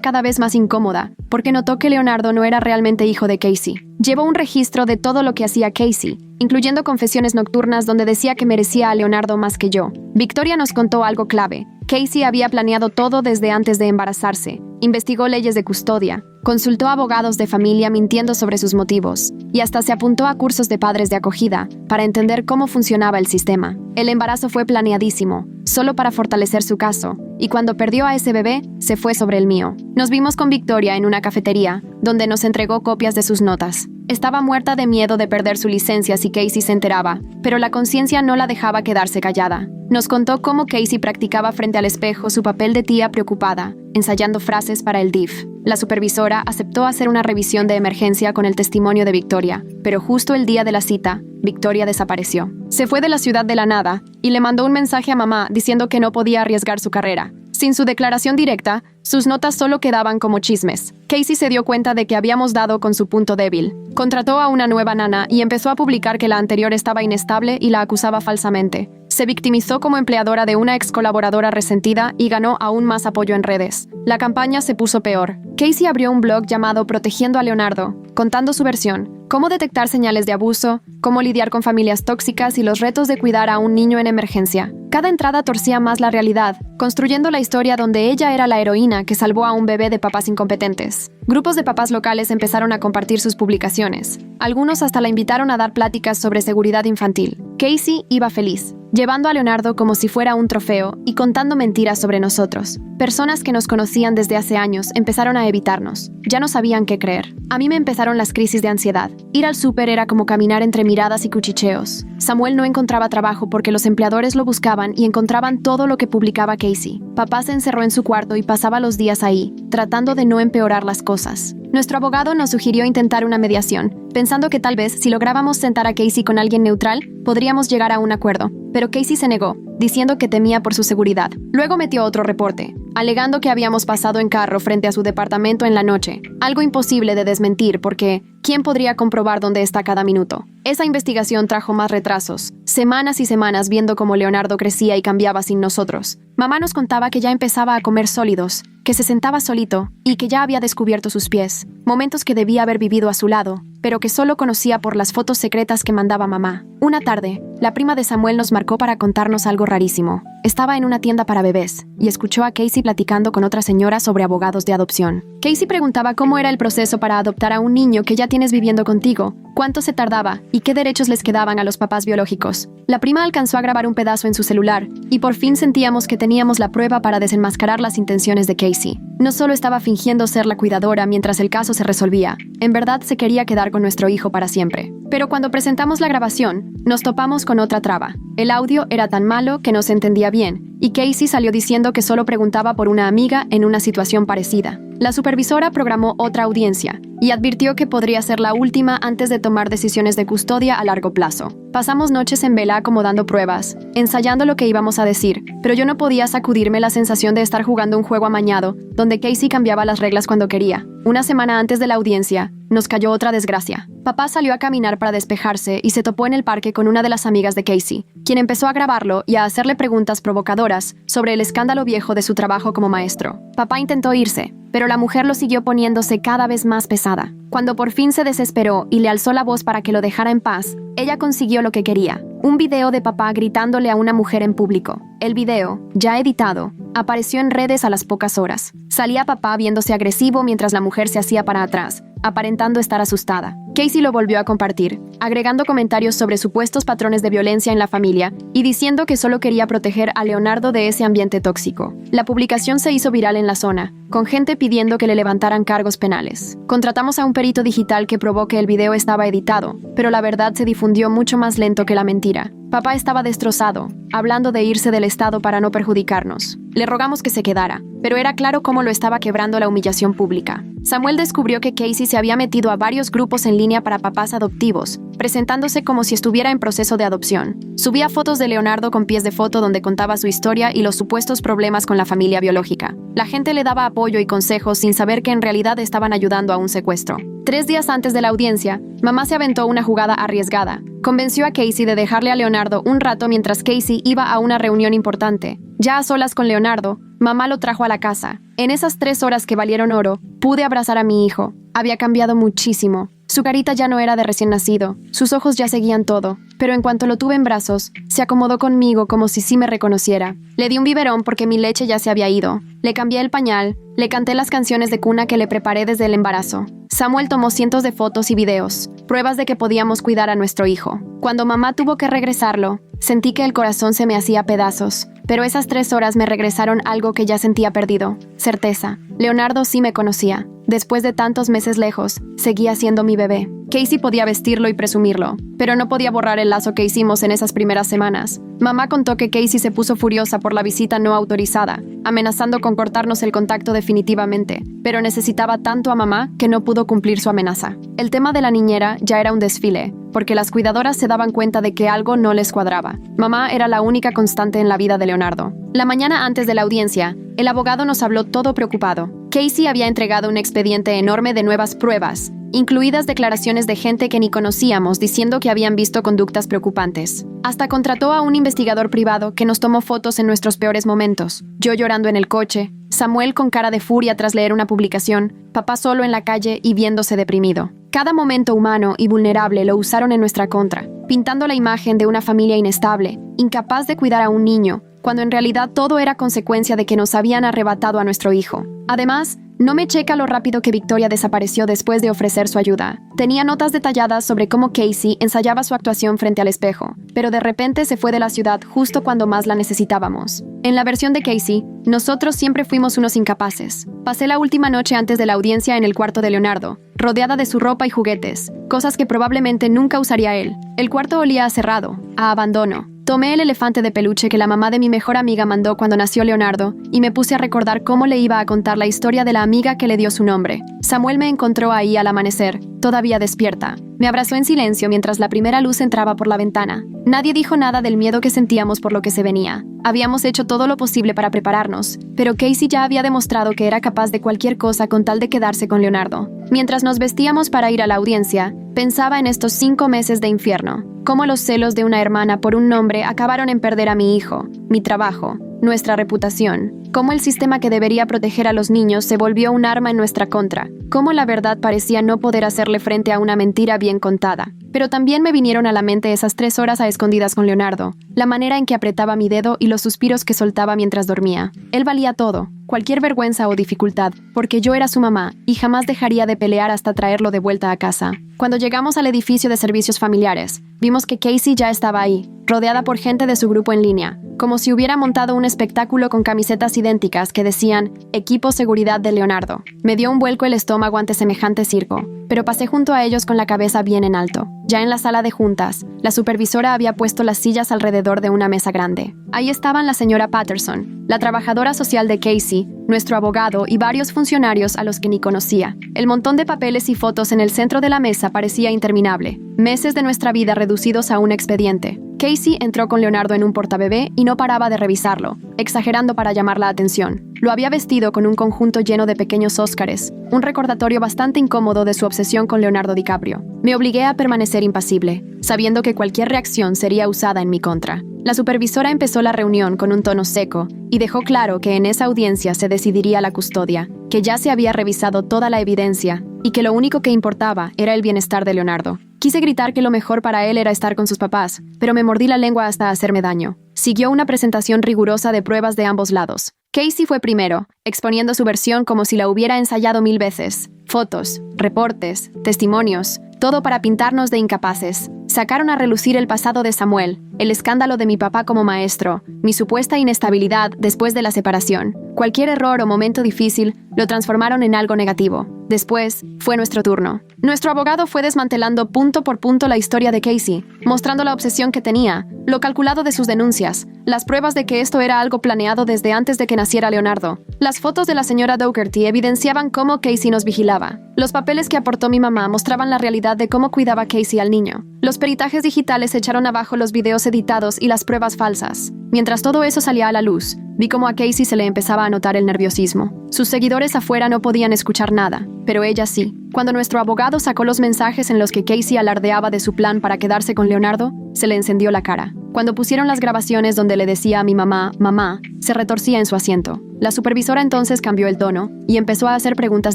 cada vez más incómoda, porque notó que Leonardo no era realmente hijo de Casey. Llevó un registro de todo lo que hacía Casey, incluyendo confesiones nocturnas donde decía que merecía a Leonardo más que yo. Victoria nos contó algo clave. Casey había planeado todo desde antes de embarazarse. Investigó leyes de custodia, consultó a abogados de familia mintiendo sobre sus motivos, y hasta se apuntó a cursos de padres de acogida para entender cómo funcionaba el sistema. El embarazo fue planeadísimo, solo para fortalecer su caso, y cuando perdió a ese bebé, se fue sobre el mío. Nos vimos con Victoria en una cafetería, donde nos entregó copias de sus notas. Estaba muerta de miedo de perder su licencia si Casey se enteraba, pero la conciencia no la dejaba quedarse callada. Nos contó cómo Casey practicaba frente al espejo su papel de tía preocupada, ensayando frases para el DIF. La supervisora aceptó hacer una revisión de emergencia con el testimonio de Victoria, pero justo el día de la cita, Victoria desapareció. Se fue de la ciudad de la nada y le mandó un mensaje a mamá diciendo que no podía arriesgar su carrera. Sin su declaración directa, sus notas solo quedaban como chismes. Casey se dio cuenta de que habíamos dado con su punto débil. Contrató a una nueva nana y empezó a publicar que la anterior estaba inestable y la acusaba falsamente. Se victimizó como empleadora de una ex colaboradora resentida y ganó aún más apoyo en redes. La campaña se puso peor. Casey abrió un blog llamado Protegiendo a Leonardo, contando su versión, cómo detectar señales de abuso, cómo lidiar con familias tóxicas y los retos de cuidar a un niño en emergencia. Cada entrada torcía más la realidad, construyendo la historia donde ella era la heroína que salvó a un bebé de papás incompetentes. Grupos de papás locales empezaron a compartir sus publicaciones. Algunos hasta la invitaron a dar pláticas sobre seguridad infantil. Casey iba feliz, llevando a Leonardo como si fuera un trofeo y contando mentiras sobre nosotros. Personas que nos conocían desde hace años empezaron a evitarnos. Ya no sabían qué creer. A mí me empezaron las crisis de ansiedad. Ir al súper era como caminar entre miradas y cuchicheos. Samuel no encontraba trabajo porque los empleadores lo buscaban y encontraban todo lo que publicaba Casey. Papá se encerró en su cuarto y pasaba los días ahí, tratando de no empeorar las cosas. Nuestro abogado nos sugirió intentar una mediación, pensando que tal vez si lográbamos sentar a Casey con alguien neutral, podríamos llegar a un acuerdo. Pero Casey se negó, diciendo que temía por su seguridad. Luego metió otro reporte, alegando que habíamos pasado en carro frente a su departamento en la noche, algo imposible de desmentir porque ¿quién podría comprobar dónde está cada minuto? Esa investigación trajo más retrasos, semanas y semanas viendo cómo Leonardo crecía y cambiaba sin nosotros. Mamá nos contaba que ya empezaba a comer sólidos, que se sentaba solito y que ya había descubierto sus pies, momentos que debía haber vivido a su lado, pero que solo conocía por las fotos secretas que mandaba mamá. Una tarde, la prima de Samuel nos marcó para contarnos algo rarísimo. Estaba en una tienda para bebés y escuchó a Casey platicando con otra señora sobre abogados de adopción. Casey preguntaba cómo era el proceso para adoptar a un niño que ya tienes viviendo contigo, cuánto se tardaba y qué derechos les quedaban a los papás biológicos. La prima alcanzó a grabar un pedazo en su celular y por fin sentíamos que teníamos la prueba para desenmascarar las intenciones de Casey. No solo estaba fingiendo ser la cuidadora mientras el caso se resolvía, en verdad se quería quedar con nuestro hijo para siempre. Pero cuando presentamos la grabación, nos topamos con otra traba. El audio era tan malo que no se entendía bien, y Casey salió diciendo que solo preguntaba por una amiga en una situación parecida. La supervisora programó otra audiencia y advirtió que podría ser la última antes de tomar decisiones de custodia a largo plazo. Pasamos noches en vela acomodando pruebas, ensayando lo que íbamos a decir, pero yo no podía sacudirme la sensación de estar jugando un juego amañado, donde Casey cambiaba las reglas cuando quería. Una semana antes de la audiencia, nos cayó otra desgracia. Papá salió a caminar para despejarse y se topó en el parque con una de las amigas de Casey, quien empezó a grabarlo y a hacerle preguntas provocadoras sobre el escándalo viejo de su trabajo como maestro. Papá intentó irse, pero la mujer lo siguió poniéndose cada vez más pesada. Cuando por fin se desesperó y le alzó la voz para que lo dejara en paz, ella consiguió lo que quería: un video de papá gritándole a una mujer en público. El video, ya editado, apareció en redes a las pocas horas. Salía papá viéndose agresivo mientras la mujer se hacía para atrás, aparentando estar asustada. Casey lo volvió a compartir, agregando comentarios sobre supuestos patrones de violencia en la familia y diciendo que solo quería proteger a Leonardo de ese ambiente tóxico. La publicación se hizo viral en la zona, con gente pidiendo que le levantaran cargos penales. Contratamos a un perito digital que probó que el video estaba editado, pero la verdad se difundió mucho más lento que la mentira. Papá estaba destrozado, hablando de irse del estado para no perjudicarnos. Le rogamos que se quedara, pero era claro cómo lo estaba quebrando la humillación pública. Samuel descubrió que Casey se había metido a varios grupos en línea para papás adoptivos, presentándose como si estuviera en proceso de adopción. Subía fotos de Leonardo con pies de foto donde contaba su historia y los supuestos problemas con la familia biológica. La gente le daba apoyo y consejos sin saber que en realidad estaban ayudando a un secuestro. 3 días antes de la audiencia, mamá se aventó una jugada arriesgada. Convenció a Casey de dejarle a Leonardo un rato mientras Casey iba a una reunión importante. Ya a solas con Leonardo, mamá lo trajo a la casa. En esas 3 horas que valieron oro, pude abrazar a mi hijo. Había cambiado muchísimo. Su carita ya no era de recién nacido, sus ojos ya seguían todo, pero en cuanto lo tuve en brazos, se acomodó conmigo como si sí me reconociera. Le di un biberón porque mi leche ya se había ido, le cambié el pañal, le canté las canciones de cuna que le preparé desde el embarazo. Samuel tomó cientos de fotos y videos, pruebas de que podíamos cuidar a nuestro hijo. Cuando mamá tuvo que regresarlo, sentí que el corazón se me hacía pedazos, pero esas 3 horas me regresaron algo que ya sentía perdido, certeza. Leonardo sí me conocía. Después de tantos meses lejos, seguía siendo mi bebé. Casey podía vestirlo y presumirlo, pero no podía borrar el lazo que hicimos en esas primeras semanas. Mamá contó que Casey se puso furiosa por la visita no autorizada, amenazando con cortarnos el contacto definitivamente, pero necesitaba tanto a mamá que no pudo cumplir su amenaza. El tema de la niñera ya era un desfile, porque las cuidadoras se daban cuenta de que algo no les cuadraba. Mamá era la única constante en la vida de Leonardo. La mañana antes de la audiencia, el abogado nos habló todo preocupado. Casey había entregado un expediente enorme de nuevas pruebas, incluidas declaraciones de gente que ni conocíamos diciendo que habían visto conductas preocupantes. Hasta contrató a un investigador privado que nos tomó fotos en nuestros peores momentos. Yo llorando en el coche, Samuel con cara de furia tras leer una publicación, papá solo en la calle y viéndose deprimido. Cada momento humano y vulnerable lo usaron en nuestra contra, pintando la imagen de una familia inestable, incapaz de cuidar a un niño, cuando en realidad todo era consecuencia de que nos habían arrebatado a nuestro hijo. Además, no me checa lo rápido que Victoria desapareció después de ofrecer su ayuda. Tenía notas detalladas sobre cómo Casey ensayaba su actuación frente al espejo, pero de repente se fue de la ciudad justo cuando más la necesitábamos. En la versión de Casey, nosotros siempre fuimos unos incapaces. Pasé la última noche antes de la audiencia en el cuarto de Leonardo, rodeada de su ropa y juguetes, cosas que probablemente nunca usaría él. El cuarto olía a cerrado, a abandono. Tomé el elefante de peluche que la mamá de mi mejor amiga mandó cuando nació Leonardo y me puse a recordar cómo le iba a contar la historia de la amiga que le dio su nombre. Samuel me encontró ahí al amanecer, todavía despierta. Me abrazó en silencio mientras la primera luz entraba por la ventana. Nadie dijo nada del miedo que sentíamos por lo que se venía. Habíamos hecho todo lo posible para prepararnos, pero Casey ya había demostrado que era capaz de cualquier cosa con tal de quedarse con Leonardo. Mientras nos vestíamos para ir a la audiencia, pensaba en estos 5 meses de infierno. Cómo los celos de una hermana por un nombre acabaron en perder a mi hijo, mi trabajo, nuestra reputación. Cómo el sistema que debería proteger a los niños se volvió un arma en nuestra contra. Cómo la verdad parecía no poder hacerle frente a una mentira bien contada. Pero también me vinieron a la mente esas 3 horas a escondidas con Leonardo, la manera en que apretaba mi dedo y los suspiros que soltaba mientras dormía. Él valía todo, cualquier vergüenza o dificultad, porque yo era su mamá y jamás dejaría de pelear hasta traerlo de vuelta a casa. Cuando llegamos al edificio de servicios familiares, vimos que Casey ya estaba ahí, rodeada por gente de su grupo en línea, como si hubiera montado un espectáculo con camisetas idénticas que decían «Equipo Seguridad de Leonardo». Me dio un vuelco el estómago ante semejante circo, pero pasé junto a ellos con la cabeza bien en alto. Ya en la sala de juntas, la supervisora había puesto las sillas alrededor de una mesa grande. Ahí estaban la señora Patterson, la trabajadora social de Casey, nuestro abogado y varios funcionarios a los que ni conocía. El montón de papeles y fotos en el centro de la mesa parecía interminable. Meses de nuestra vida reducidos a un expediente. Casey entró con Leonardo en un portabebé y no paraba de revisarlo, exagerando para llamar la atención. Lo había vestido con un conjunto lleno de pequeños Óscares, un recordatorio bastante incómodo de su obsesión con Leonardo DiCaprio. Me obligué a permanecer impasible, sabiendo que cualquier reacción sería usada en mi contra. La supervisora empezó la reunión con un tono seco y dejó claro que en esa audiencia se decidiría la custodia, que ya se había revisado toda la evidencia y que lo único que importaba era el bienestar de Leonardo. Quise gritar que lo mejor para él era estar con sus papás, pero me mordí la lengua hasta hacerme daño. Siguió una presentación rigurosa de pruebas de ambos lados. Casey fue primero, exponiendo su versión como si la hubiera ensayado 1000 veces. Fotos, reportes, testimonios, todo para pintarnos de incapaces. Sacaron a relucir el pasado de Samuel, el escándalo de mi papá como maestro, mi supuesta inestabilidad después de la separación. Cualquier error o momento difícil lo transformaron en algo negativo. Después, fue nuestro turno. Nuestro abogado fue desmantelando punto por punto la historia de Casey, mostrando la obsesión que tenía, lo calculado de sus denuncias, las pruebas de que esto era algo planeado desde antes de que naciera Leonardo. Las fotos de la señora Dougherty evidenciaban cómo Casey nos vigilaba. Los papeles que aportó mi mamá mostraban la realidad de cómo cuidaba Casey al niño. Los peritajes digitales echaron abajo los videos editados y las pruebas falsas. Mientras todo eso salía a la luz, vi cómo a Casey se le empezaba a notar el nerviosismo. Sus seguidores afuera no podían escuchar nada, pero ella sí. Cuando nuestro abogado sacó los mensajes en los que Casey alardeaba de su plan para quedarse con Leonardo, se le encendió la cara. Cuando pusieron las grabaciones donde le decía a mi mamá, mamá, se retorcía en su asiento. La supervisora entonces cambió el tono y empezó a hacer preguntas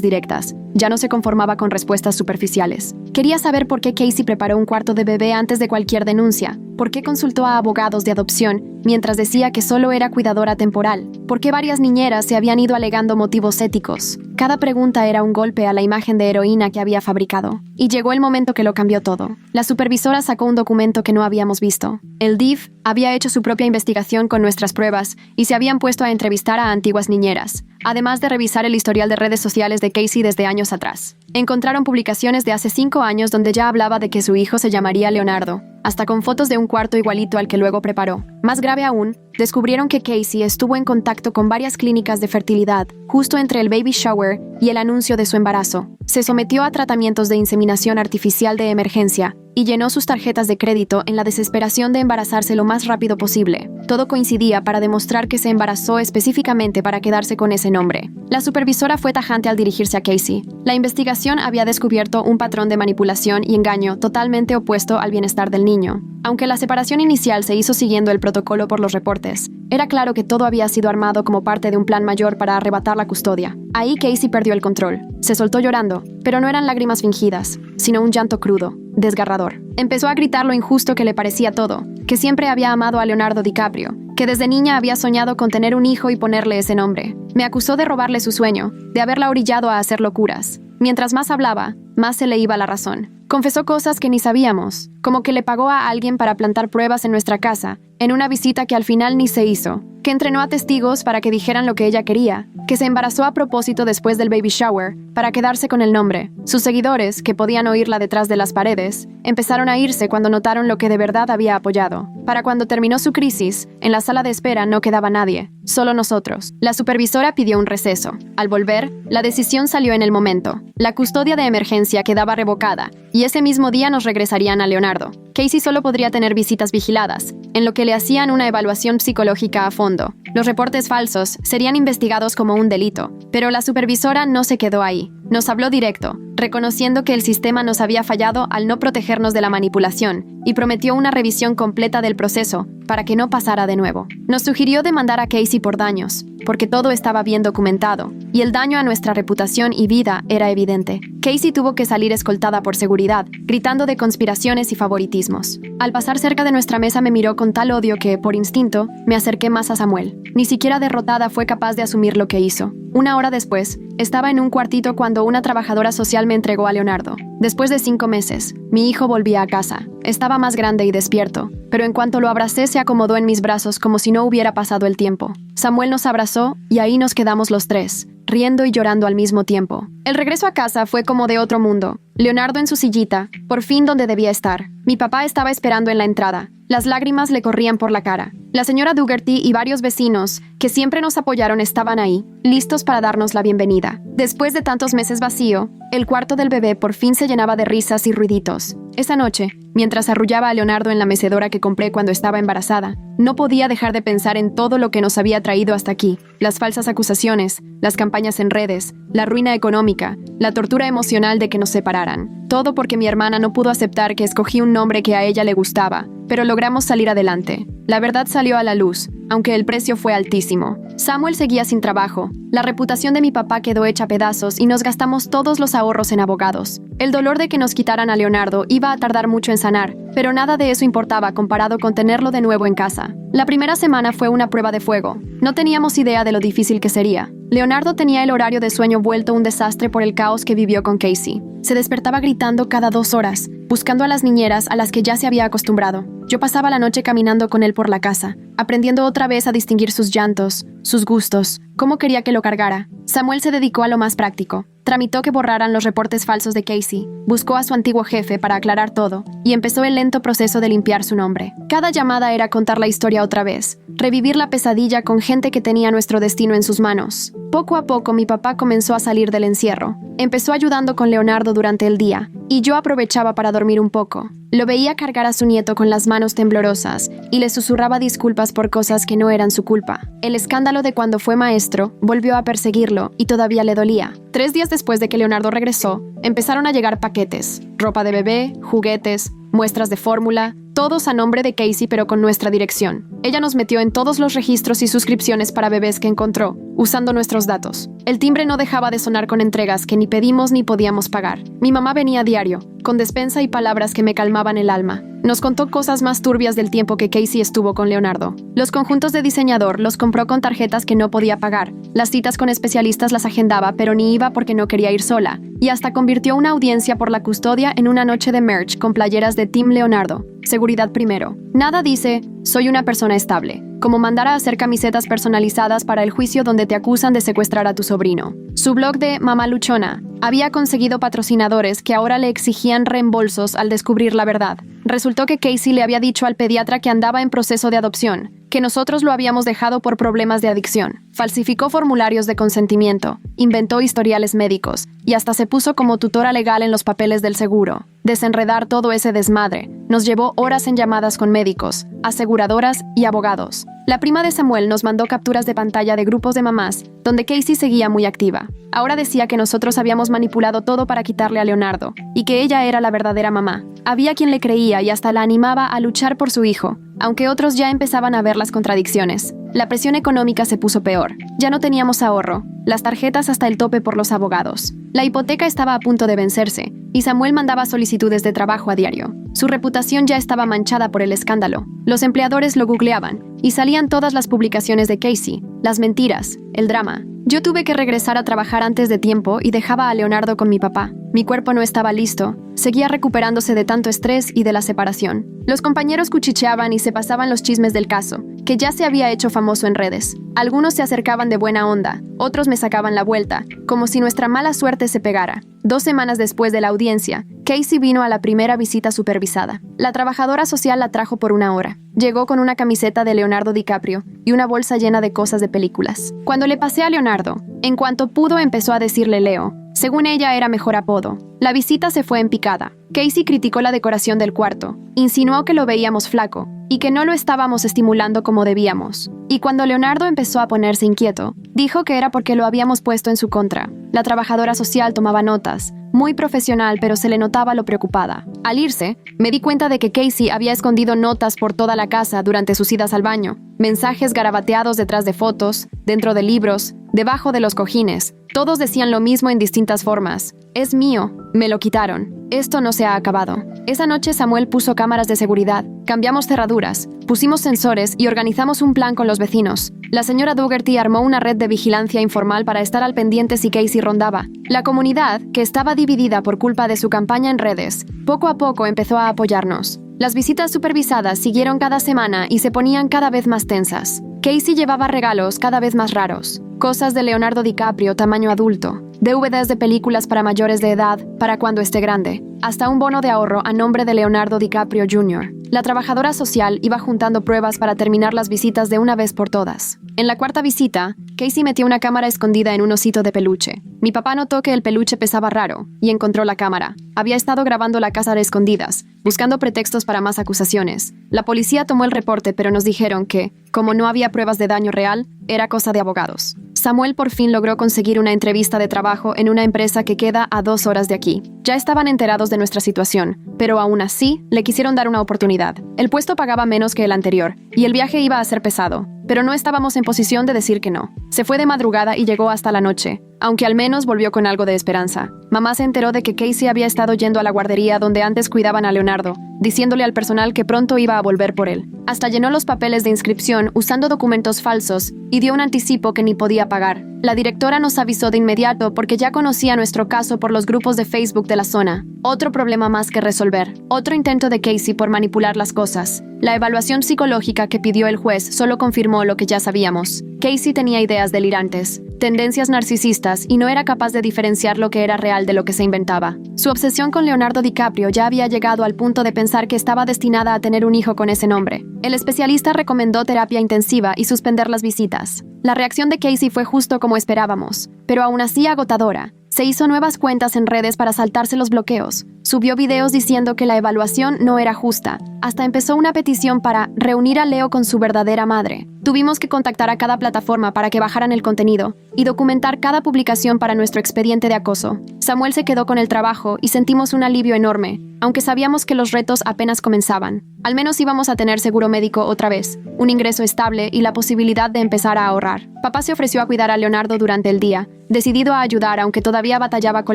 directas. Ya no se conformaba con respuestas superficiales. Quería saber por qué Casey preparó un cuarto de bebé antes de cualquier denuncia. ¿Por qué consultó a abogados de adopción mientras decía que solo era cuidadora temporal? ¿Por qué varias niñeras se habían ido alegando motivos éticos? Cada pregunta era un golpe a la imagen de heroína que había fabricado. Y llegó el momento que lo cambió todo. La supervisora sacó un documento que no habíamos visto. El DIF había hecho su propia investigación con nuestras pruebas y se habían puesto a entrevistar a antiguas niñeras, además de revisar el historial de redes sociales de Casey desde años atrás. Encontraron publicaciones de hace 5 años donde ya hablaba de que su hijo se llamaría Leonardo, hasta con fotos de un cuarto igualito al que luego preparó. Más grave aún, descubrieron que Casey estuvo en contacto con varias clínicas de fertilidad, justo entre el baby shower y el anuncio de su embarazo. Se sometió a tratamientos de inseminación artificial de emergencia y llenó sus tarjetas de crédito en la desesperación de embarazarse lo más rápido posible. Todo coincidía para demostrar que se embarazó específicamente para quedarse con ese nombre. La supervisora fue tajante al dirigirse a Casey. La investigación había descubierto un patrón de manipulación y engaño totalmente opuesto al bienestar del niño. Aunque la separación inicial se hizo siguiendo el protocolo por los reportes, era claro que todo había sido armado como parte de un plan mayor para arrebatar la custodia. Ahí Casey perdió el control. Se soltó llorando, pero no eran lágrimas fingidas, sino un llanto crudo, desgarrador. Empezó a gritar lo injusto que le parecía todo, que siempre había amado a Leonardo DiCaprio, que desde niña había soñado con tener un hijo y ponerle ese nombre. Me acusó de robarle su sueño, de haberla orillado a hacer locuras. Mientras más hablaba, más se le iba la razón. Confesó cosas que ni sabíamos, como que le pagó a alguien para plantar pruebas en nuestra casa, en una visita que al final ni se hizo, que entrenó a testigos para que dijeran lo que ella quería, que se embarazó a propósito después del baby shower para quedarse con el nombre. Sus seguidores, que podían oírla detrás de las paredes, empezaron a irse cuando notaron lo que de verdad había apoyado. Para cuando terminó su crisis, en la sala de espera no quedaba nadie, solo nosotros. La supervisora pidió un receso. Al volver, la decisión salió en el momento. La custodia de emergencia quedaba revocada, y ese mismo día nos regresarían a Leonardo. Casey solo podría tener visitas vigiladas, en lo que le hacían una evaluación psicológica a fondo. Los reportes falsos serían investigados como un delito, pero la supervisora no se quedó ahí. Nos habló directo, reconociendo que el sistema nos había fallado al no protegernos de la manipulación, y prometió una revisión completa del proceso para que no pasara de nuevo. Nos sugirió demandar a Casey por daños, porque todo estaba bien documentado, y el daño a nuestra reputación y vida era evidente. Casey tuvo que salir escoltada por seguridad, gritando de conspiraciones y favoritismos. Al pasar cerca de nuestra mesa me miró con tal odio que, por instinto, me acerqué más a Samuel. Ni siquiera derrotada fue capaz de asumir lo que hizo. 1 hora después, estaba en un cuartito cuando una trabajadora social me entregó a Leonardo. Después de 5 meses, mi hijo volvía a casa. Estaba más grande y despierto, pero en cuanto lo abracé se acomodó en mis brazos como si no hubiera pasado el tiempo. Samuel nos abrazó y ahí nos quedamos los tres, riendo y llorando al mismo tiempo. El regreso a casa fue como de otro mundo. Leonardo en su sillita, por fin donde debía estar. Mi papá estaba esperando en la entrada. Las lágrimas le corrían por la cara. La señora Dougherty y varios vecinos, que siempre nos apoyaron, estaban ahí, listos para darnos la bienvenida. Después de tantos meses vacío, el cuarto del bebé por fin se llenaba de risas y ruiditos. Esa noche, mientras arrullaba a Leonardo en la mecedora que compré cuando estaba embarazada, no podía dejar de pensar en todo lo que nos había traído hasta aquí. Las falsas acusaciones, las campañas en redes, la ruina económica, la tortura emocional de que nos separaran. Todo porque mi hermana no pudo aceptar que escogí un nombre que a ella le gustaba, pero logramos salir adelante. La verdad salió a la luz, aunque el precio fue altísimo. Samuel seguía sin trabajo, la reputación de mi papá quedó hecha pedazos y nos gastamos todos los ahorros en abogados. El dolor de que nos quitaran a Leonardo iba a tardar mucho en sanar, pero nada de eso importaba comparado con tenerlo de nuevo en casa. La primera semana fue una prueba de fuego. No teníamos idea de lo difícil que sería. Leonardo tenía el horario de sueño vuelto un desastre por el caos que vivió con Casey. Se despertaba gritando cada 2 horas, buscando a las niñeras a las que ya se había acostumbrado. Yo pasaba la noche caminando con él por la casa, aprendiendo otra vez a distinguir sus llantos, sus gustos, cómo quería que lo cargara. Samuel se dedicó a lo más práctico. Tramitó que borraran los reportes falsos de Casey, buscó a su antiguo jefe para aclarar todo, y empezó el lento proceso de limpiar su nombre. Cada llamada era contar la historia otra vez, revivir la pesadilla con gente que tenía nuestro destino en sus manos. Poco a poco mi papá comenzó a salir del encierro. Empezó ayudando con Leonardo durante el día, y yo aprovechaba para dormir un poco. Lo veía cargar a su nieto con las manos temblorosas y le susurraba disculpas por cosas que no eran su culpa. El escándalo de cuando fue maestro volvió a perseguirlo y todavía le dolía. 3 días después de que Leonardo regresó, empezaron a llegar paquetes, ropa de bebé, juguetes, muestras de fórmula, todos a nombre de Casey pero con nuestra dirección. Ella nos metió en todos los registros y suscripciones para bebés que encontró, usando nuestros datos. El timbre no dejaba de sonar con entregas que ni pedimos ni podíamos pagar. Mi mamá venía a diario, con despensa y palabras que me calmaban el alma. Nos contó cosas más turbias del tiempo que Casey estuvo con Leonardo. Los conjuntos de diseñador los compró con tarjetas que no podía pagar. Las citas con especialistas las agendaba, pero ni iba porque no quería ir sola. Y hasta convirtió una audiencia por la custodia en una noche de merch con playeras de Team Leonardo. Seguridad primero. Nada dice, soy una persona estable, como mandar a hacer camisetas personalizadas para el juicio donde te acusan de secuestrar a tu sobrino. Su blog de Mamá Luchona había conseguido patrocinadores que ahora le exigían reembolsos al descubrir la verdad. Resultó que Casey le había dicho al pediatra que andaba en proceso de adopción, que nosotros lo habíamos dejado por problemas de adicción. Falsificó formularios de consentimiento, inventó historiales médicos y hasta se puso como tutora legal en los papeles del seguro. Desenredar todo ese desmadre nos llevó horas en llamadas con médicos, aseguradoras y abogados. La prima de Samuel nos mandó capturas de pantalla de grupos de mamás, donde Casey seguía muy activa. Ahora decía que nosotros habíamos manipulado todo para quitarle a Leonardo, y que ella era la verdadera mamá. Había quien le creía y hasta la animaba a luchar por su hijo, aunque otros ya empezaban a ver las contradicciones. La presión económica se puso peor. Ya no teníamos ahorro, las tarjetas hasta el tope por los abogados. La hipoteca estaba a punto de vencerse, y Samuel mandaba solicitudes de trabajo a diario. Su reputación ya estaba manchada por el escándalo. Los empleadores lo googleaban, y salían todas las publicaciones de Casey, las mentiras, el drama. Yo tuve que regresar a trabajar antes de tiempo y dejaba a Leonardo con mi papá. Mi cuerpo no estaba listo, seguía recuperándose de tanto estrés y de la separación. Los compañeros cuchicheaban y se pasaban los chismes del caso, que ya se había hecho famoso en redes. Algunos se acercaban de buena onda, otros me sacaban la vuelta, como si nuestra mala suerte se pegara. 2 semanas después de la audiencia, Casey vino a la primera visita supervisada. La trabajadora social la trajo por 1 hora. Llegó con una camiseta de Leonardo DiCaprio y una bolsa llena de cosas de películas. Cuando le pasé a Leonardo, en cuanto pudo empezó a decirle Leo. Según ella era mejor apodo. La visita se fue en picada. Casey criticó la decoración del cuarto, insinuó que lo veíamos flaco y que no lo estábamos estimulando como debíamos. Y cuando Leonardo empezó a ponerse inquieto, dijo que era porque lo habíamos puesto en su contra. La trabajadora social tomaba notas, muy profesional, pero se le notaba lo preocupada. Al irse, me di cuenta de que Casey había escondido notas por toda la casa durante sus idas al baño, mensajes garabateados detrás de fotos, dentro de libros, debajo de los cojines. Todos decían lo mismo en distintas formas. Es mío, me lo quitaron. Esto no se ha acabado. Esa noche Samuel puso cámaras de seguridad, cambiamos cerraduras, pusimos sensores y organizamos un plan con los vecinos. La señora Dougherty armó una red de vigilancia informal para estar al pendiente si Casey rondaba. La comunidad, que estaba dividida por culpa de su campaña en redes, poco a poco empezó a apoyarnos. Las visitas supervisadas siguieron cada semana y se ponían cada vez más tensas. Casey llevaba regalos cada vez más raros. Cosas de Leonardo DiCaprio tamaño adulto, DVDs de películas para mayores de edad para cuando esté grande, hasta un bono de ahorro a nombre de Leonardo DiCaprio Jr. La trabajadora social iba juntando pruebas para terminar las visitas de una vez por todas. En la 4ª visita, Casey metió una cámara escondida en un osito de peluche. Mi papá notó que el peluche pesaba raro y encontró la cámara. Había estado grabando la casa de escondidas, buscando pretextos para más acusaciones. La policía tomó el reporte, pero nos dijeron que, como no había pruebas de daño real, era cosa de abogados. Samuel por fin logró conseguir una entrevista de trabajo en una empresa que queda a 2 horas de aquí. Ya estaban enterados de nuestra situación, pero aún así le quisieron dar una oportunidad. El puesto pagaba menos que el anterior, y el viaje iba a ser pesado. pero no estábamos en posición de decir que no. Se fue de madrugada y llegó hasta la noche, aunque al menos volvió con algo de esperanza. Mamá se enteró de que Casey había estado yendo a la guardería donde antes cuidaban a Leonardo, diciéndole al personal que pronto iba a volver por él. Hasta llenó los papeles de inscripción usando documentos falsos y dio un anticipo que ni podía pagar. La directora nos avisó de inmediato porque ya conocía nuestro caso por los grupos de Facebook de la zona. Otro problema más que resolver. Otro intento de Casey por manipular las cosas. La evaluación psicológica que pidió el juez solo confirmó lo que ya sabíamos. Casey tenía ideas delirantes, tendencias narcisistas y no era capaz de diferenciar lo que era real de lo que se inventaba. Su obsesión con Leonardo DiCaprio ya había llegado al punto de pensar que estaba destinada a tener un hijo con ese nombre. El especialista recomendó terapia intensiva y suspender las visitas. La reacción de Casey fue justo como esperábamos, pero aún así agotadora. Se hizo nuevas cuentas en redes para saltarse los bloqueos. Subió videos diciendo que la evaluación no era justa. Hasta empezó una petición para reunir a Leo con su verdadera madre. Tuvimos que contactar a cada plataforma para que bajaran el contenido y documentar cada publicación para nuestro expediente de acoso. Samuel se quedó con el trabajo y sentimos un alivio enorme, aunque sabíamos que los retos apenas comenzaban. Al menos íbamos a tener seguro médico otra vez, un ingreso estable y la posibilidad de empezar a ahorrar. Papá se ofreció a cuidar a Leonardo durante el día, decidido a ayudar aunque todavía batallaba con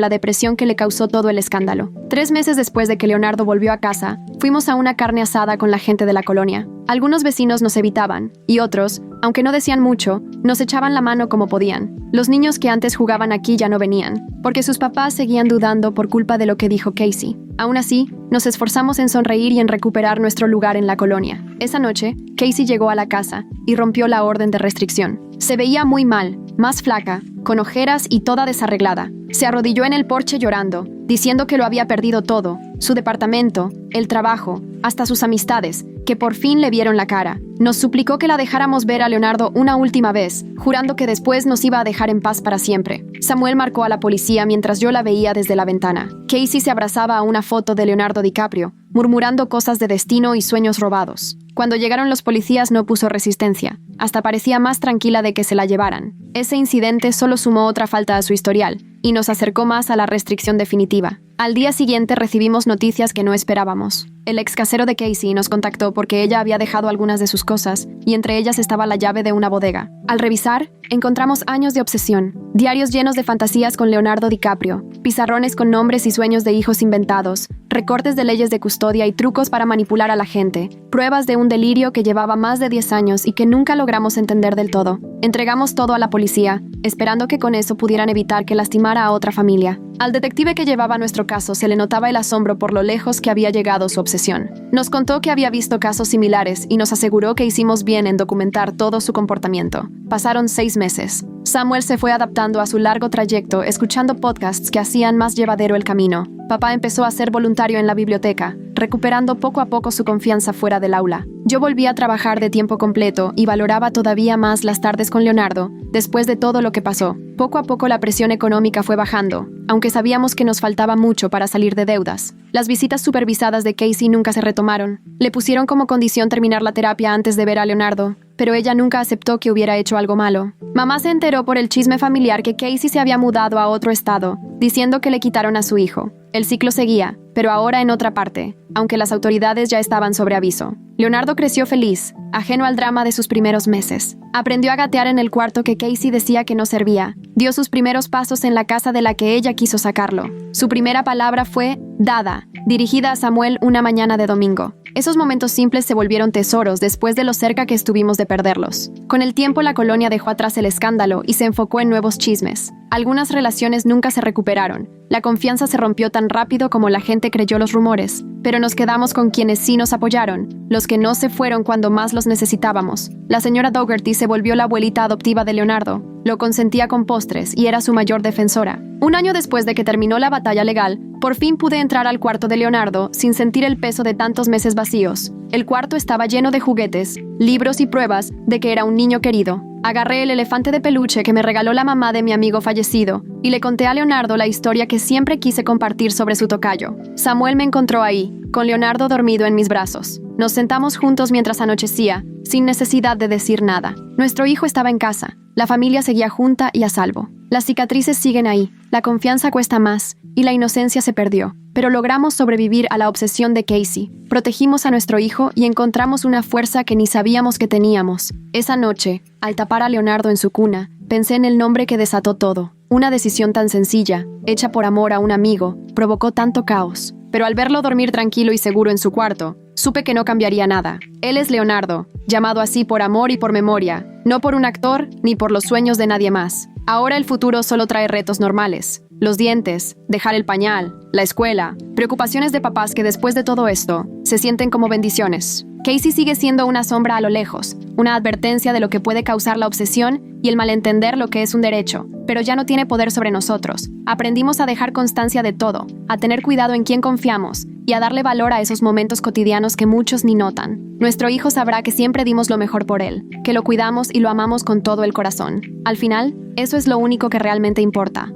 la depresión que le causó todo el escándalo. 3 meses después de que Leonardo volvió a casa, fuimos a una carne asada con la gente de la colonia. Algunos vecinos nos evitaban, y otros, aunque no decían mucho, nos echaban la mano como podían. Los niños que antes jugaban aquí ya no venían, porque sus papás seguían dudando por culpa de lo que dijo Casey. Aún así, nos esforzamos en sonreír y en recuperar nuestro lugar en la colonia. Esa noche, Casey llegó a la casa y rompió la orden de restricción. Se veía muy mal, más flaca, con ojeras y toda desarreglada. Se arrodilló en el porche llorando, diciendo que lo había perdido todo, su departamento, el trabajo, hasta sus amistades, que por fin le vieron la cara. Nos suplicó que la dejáramos ver a Leonardo una última vez, jurando que después nos iba a dejar en paz para siempre. Samuel marcó a la policía mientras yo la veía desde la ventana. Casey se abrazaba a una foto de Leonardo DiCaprio, murmurando cosas de destino y sueños robados. Cuando llegaron los policías no puso resistencia, hasta parecía más tranquila de que se la llevaran. Ese incidente solo sumó otra falta a su historial, y nos acercó más a la restricción definitiva. Al día siguiente recibimos noticias que no esperábamos. El ex casero de Casey nos contactó porque ella había dejado algunas de sus cosas, y entre ellas estaba la llave de una bodega. Al revisar, encontramos años de obsesión, diarios llenos de fantasías con Leonardo DiCaprio, pizarrones con nombres y sueños de hijos inventados, recortes de leyes de custodia y trucos para manipular a la gente, pruebas de un delirio que llevaba más de 10 años y que nunca logramos entender del todo. Entregamos todo a la policía, esperando que con eso pudieran evitar que lastimara a otra familia. Al detective que llevaba nuestro caso se le notaba el asombro por lo lejos que había llegado su obsesión. Nos contó que había visto casos similares y nos aseguró que hicimos bien en documentar todo su comportamiento. Pasaron 6 meses. Samuel se fue adaptando a su largo trayecto, escuchando podcasts que hacían más llevadero el camino. Papá empezó a ser voluntario en la biblioteca, recuperando poco a poco su confianza fuera del aula. Yo volví a trabajar de tiempo completo y valoraba todavía más las tardes con Leonardo, después de todo lo que pasó. Poco a poco la presión económica fue bajando, aunque sabíamos que nos faltaba mucho para salir de deudas. Las visitas supervisadas de Casey nunca se retomaron. Le pusieron como condición terminar la terapia antes de ver a Leonardo, pero ella nunca aceptó que hubiera hecho algo malo. Mamá se enteró por el chisme familiar que Casey se había mudado a otro estado, diciendo que le quitaron a su hijo. El ciclo seguía, pero ahora en otra parte, aunque las autoridades ya estaban sobre aviso. Leonardo creció feliz, ajeno al drama de sus primeros meses. Aprendió a gatear en el cuarto que Casey decía que no servía. Dio sus primeros pasos en la casa de la que ella quiso sacarlo. Su primera palabra fue «dada», dirigida a Samuel una mañana de domingo. Esos momentos simples se volvieron tesoros después de lo cerca que estuvimos de perderlos. Con el tiempo la colonia dejó atrás el escándalo y se enfocó en nuevos chismes. Algunas relaciones nunca se recuperaron. La confianza se rompió tan rápido como la gente creyó los rumores. Pero nos quedamos con quienes sí nos apoyaron, los que no se fueron cuando más los necesitábamos. La señora Dougherty se volvió la abuelita adoptiva de Leonardo. Lo consentía con postres y era su mayor defensora. Un año después de que terminó la batalla legal, por fin pude entrar al cuarto de Leonardo sin sentir el peso de tantos meses vacíos. El cuarto estaba lleno de juguetes, libros y pruebas de que era un niño querido. Agarré el elefante de peluche que me regaló la mamá de mi amigo fallecido y le conté a Leonardo la historia que siempre quise compartir sobre su tocayo. Samuel me encontró ahí, con Leonardo dormido en mis brazos. Nos sentamos juntos mientras anochecía, sin necesidad de decir nada. Nuestro hijo estaba en casa. La familia seguía junta y a salvo. Las cicatrices siguen ahí, la confianza cuesta más y la inocencia se perdió. pero logramos sobrevivir a la obsesión de Casey. Protegimos a nuestro hijo y encontramos una fuerza que ni sabíamos que teníamos. Esa noche, al tapar a Leonardo en su cuna, pensé en el nombre que desató todo. Una decisión tan sencilla, hecha por amor a un amigo, provocó tanto caos. Pero al verlo dormir tranquilo y seguro en su cuarto, supe que no cambiaría nada. Él es Leonardo, llamado así por amor y por memoria, no por un actor ni por los sueños de nadie más. Ahora el futuro solo trae retos normales. Los dientes, dejar el pañal, la escuela, preocupaciones de papás que después de todo esto se sienten como bendiciones. Casey sigue siendo una sombra a lo lejos, una advertencia de lo que puede causar la obsesión y el malentender lo que es un derecho, pero ya no tiene poder sobre nosotros. Aprendimos a dejar constancia de todo, a tener cuidado en quién confiamos y a darle valor a esos momentos cotidianos que muchos ni notan. Nuestro hijo sabrá que siempre dimos lo mejor por él, que lo cuidamos y lo amamos con todo el corazón. Al final, eso es lo único que realmente importa.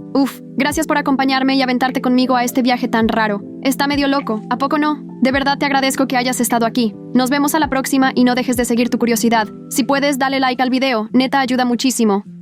Gracias por acompañarme y aventarte conmigo a este viaje tan raro. Está medio loco, ¿a poco no? De verdad te agradezco que hayas estado aquí. Nos vemos a la próxima y no dejes de seguir tu curiosidad. Si puedes, dale like al video, neta ayuda muchísimo.